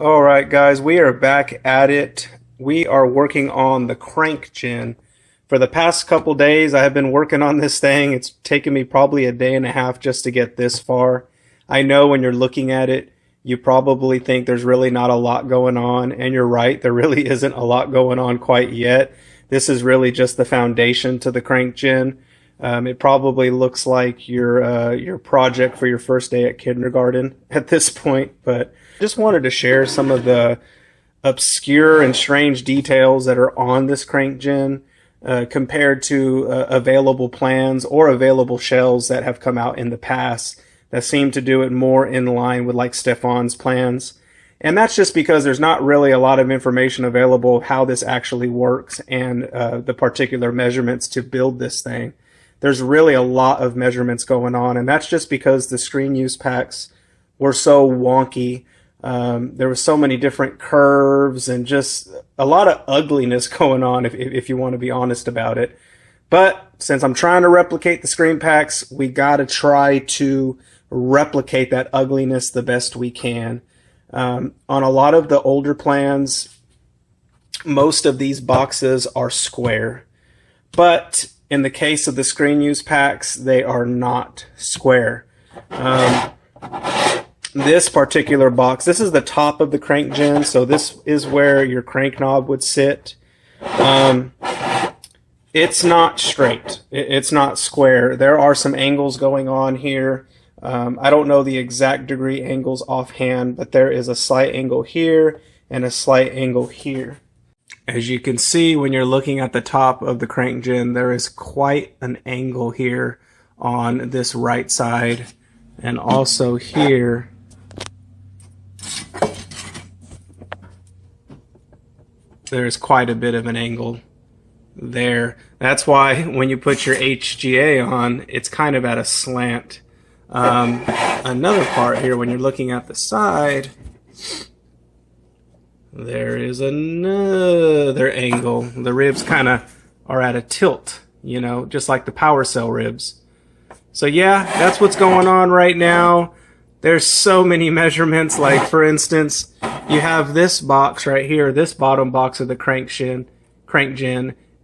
All right, guys, we are back at it. We are working on the Crankgen. For the past couple days, I have been working on this thing. It's taken me probably a day and a half just to get this far. I know when you're looking at it, you probably think there's really not a lot going on, and you're right, there really isn't a lot going on quite yet. This is really just the foundation to the Crankgen. It probably looks like your project for your first day at kindergarten at this point, but just wanted to share some of the obscure and strange details that are on this Crankgen compared to available plans or available shells that have come out in the past that seem to do it more in line with like Stefan's plans. And that's just because there's not really a lot of information available of how this actually works and the particular measurements to build this thing. There's really a lot of measurements going on, and that's just because the screen use packs were so wonky. There were so many different curves and just a lot of ugliness going on, if you want to be honest about it. But since I'm trying to replicate the screen packs, we got to try to replicate that ugliness the best we can. On a lot of the older plans, most of these boxes are square. But in the case of the screen use packs, they are not square. This particular box, this is the top of the Crankgen, so this is where your crank knob would sit. It's not straight. It's not square. There are some angles going on here. I don't know the exact degree angles offhand, but there is a slight angle here and a slight angle here. As you can see when you're looking at the top of the Crankgen, there is quite an angle here on this right side, and also here. There's quite a bit of an angle there. That's why when you put your HGA on, it's kind of at a slant. Another part here, when you're looking at the side, there is another angle. The ribs kind of are at a tilt, you know, just like the power cell ribs. So yeah, that's what's going on right now. There's so many measurements. Like for instance, you have this box right here. This bottom box of the Crankgen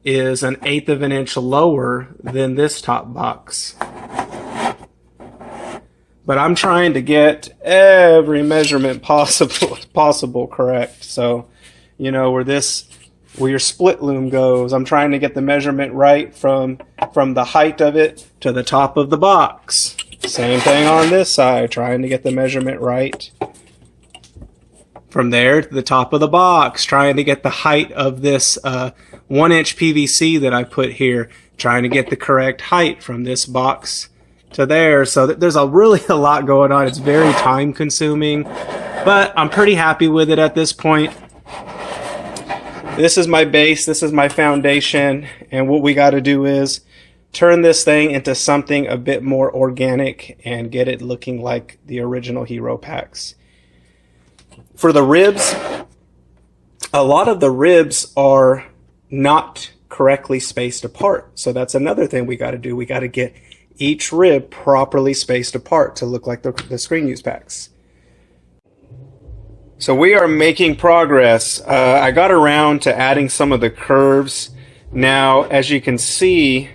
is 1/8 of an inch lower than this top box. But I'm trying to get every measurement possible correct. So, you know, where your split loom goes, I'm trying to get the measurement right from the height of it to the top of the box. Same thing on this side, trying to get the measurement right from there to the top of the box, trying to get the height of this 1-inch PVC that I put here, trying to get the correct height from this box to there. So there's really a lot going on. It's very time consuming, but I'm pretty happy with it at this point. This is my base, this is my foundation, and what we got to do is turn this thing into something a bit more organic and get it looking like the original Hero packs. For the ribs, a lot of the ribs are not correctly spaced apart. So that's another thing we got to do. We got to get each rib properly spaced apart to look like the screen use packs. So we are making progress. I got around to adding some of the curves. Now, as you can see,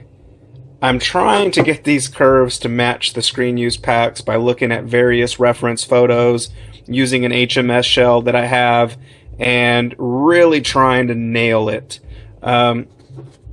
I'm trying to get these curves to match the screen use packs by looking at various reference photos, using an HMS shell that I have, and really trying to nail it.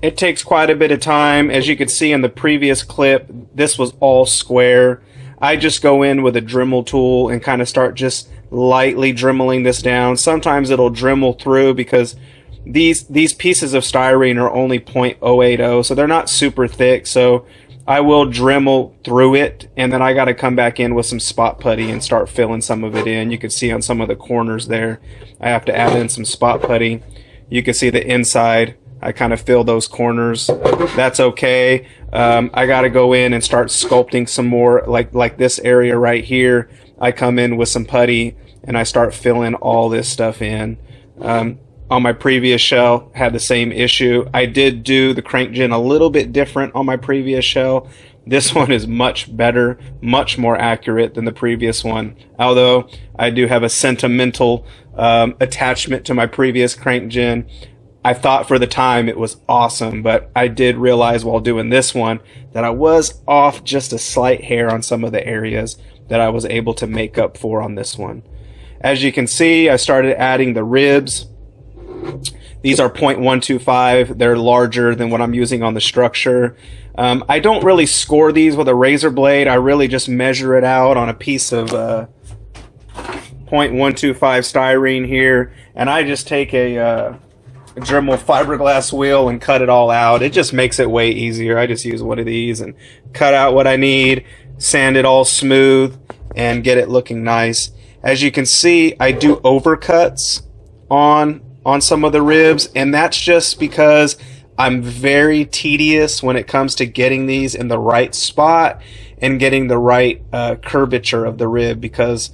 It takes quite a bit of time. As you could see in the previous clip, this was all square. I just go in with a Dremel tool and kind of start just lightly dremeling this down. Sometimes it'll Dremel through because these pieces of styrene are only 0.080, so they're not super thick. So I will Dremel through it, and then I got to come back in with some spot putty and start filling some of it in. You can see on some of the corners there, I have to add in some spot putty. You can see the inside. I kind of fill those corners. That's okay. I got to go in and start sculpting some more, like this area right here. I come in with some putty and I start filling all this stuff in. On my previous shell, had the same issue. I did do the Crankgen a little bit different on my previous shell. This one is much better, much more accurate than the previous one. Although I do have a sentimental attachment to my previous Crankgen. I thought for the time it was awesome, but I did realize while doing this one that I was off just a slight hair on some of the areas that I was able to make up for on this one. As you can see, I started adding the ribs. These are 0.125. They're larger than what I'm using on the structure. I don't really score these with a razor blade. I really just measure it out on a piece of 0.125 styrene here, and I just take a Dremel fiberglass wheel and cut it all out. It just makes it way easier. I just use one of these and cut out what I need, sand it all smooth, and get it looking nice. As you can see, I do overcuts on some of the ribs, and that's just because I'm very tedious when it comes to getting these in the right spot and getting the right curvature of the rib, because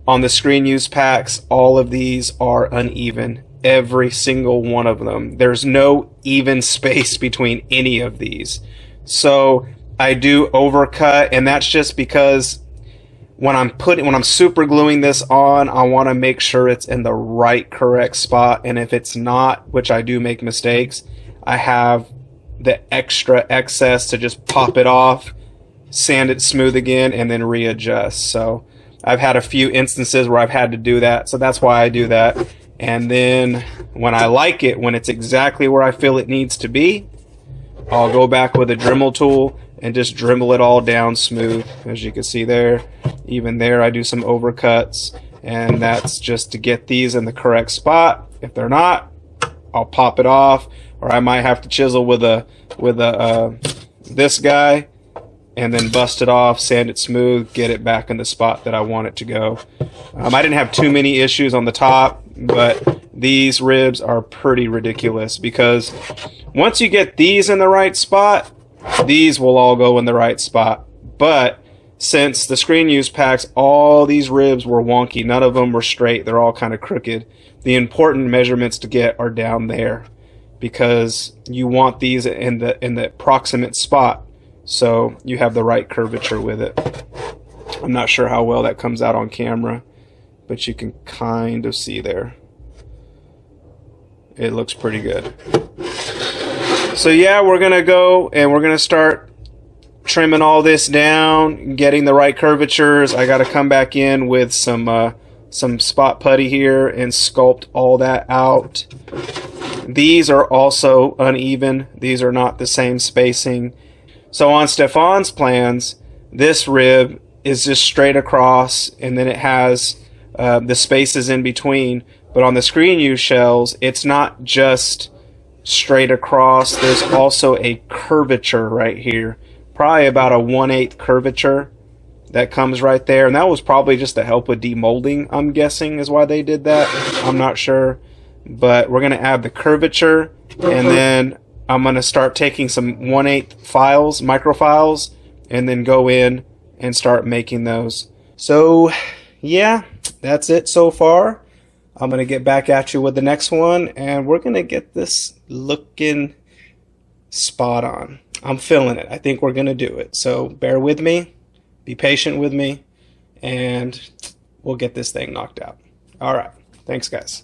on the screen use packs, all of these are uneven. Every single one of them. There's no even space between any of these. So I do overcut, and that's just because when I'm super gluing this on, I want to make sure it's in the right correct spot, and if it's not, which I do make mistakes, I have the extra excess to just pop it off, sand it smooth again, and then readjust. So I've had a few instances where I've had to do that, so that's why I do that. And then when I like it, when it's exactly where I feel it needs to be, I'll go back with a Dremel tool and just Dremel it all down smooth. As you can see there, even there I do some overcuts, and that's just to get these in the correct spot. If they're not, I'll pop it off, or I might have to chisel with this guy and then bust it off, sand it smooth, get it back in the spot that I want it to go. I didn't have too many issues on the top, but these ribs are pretty ridiculous, because once you get these in the right spot, these will all go in the right spot. But since the screen use packs, all these ribs were wonky. None of them were straight. They're all kind of crooked. The important measurements to get are down there, because you want these in the proximate spot, so you have the right curvature with it. I'm not sure how well that comes out on camera, but you can kind of see there. It looks pretty good. So yeah, we're gonna go and we're gonna start trimming all this down, getting the right curvatures. I gotta come back in with some spot putty here and sculpt all that out. These are also uneven. These are not the same spacing. So on Stefan's plans, this rib is just straight across, and then it has the spaces in between. But on the screen use shells, it's not just straight across. There's also a curvature right here, probably about a 1/8 curvature that comes right there, and that was probably just to help with demolding, I'm guessing, is why they did that. I'm not sure, but we're going to add the curvature, and then I'm going to start taking some 1/8 files, microfiles, and then go in and start making those. So yeah, that's it so far. I'm going to get back at you with the next one, and we're going to get this looking spot on. I'm feeling it. I think we're going to do it. So bear with me, be patient with me, and we'll get this thing knocked out. All right. Thanks, guys.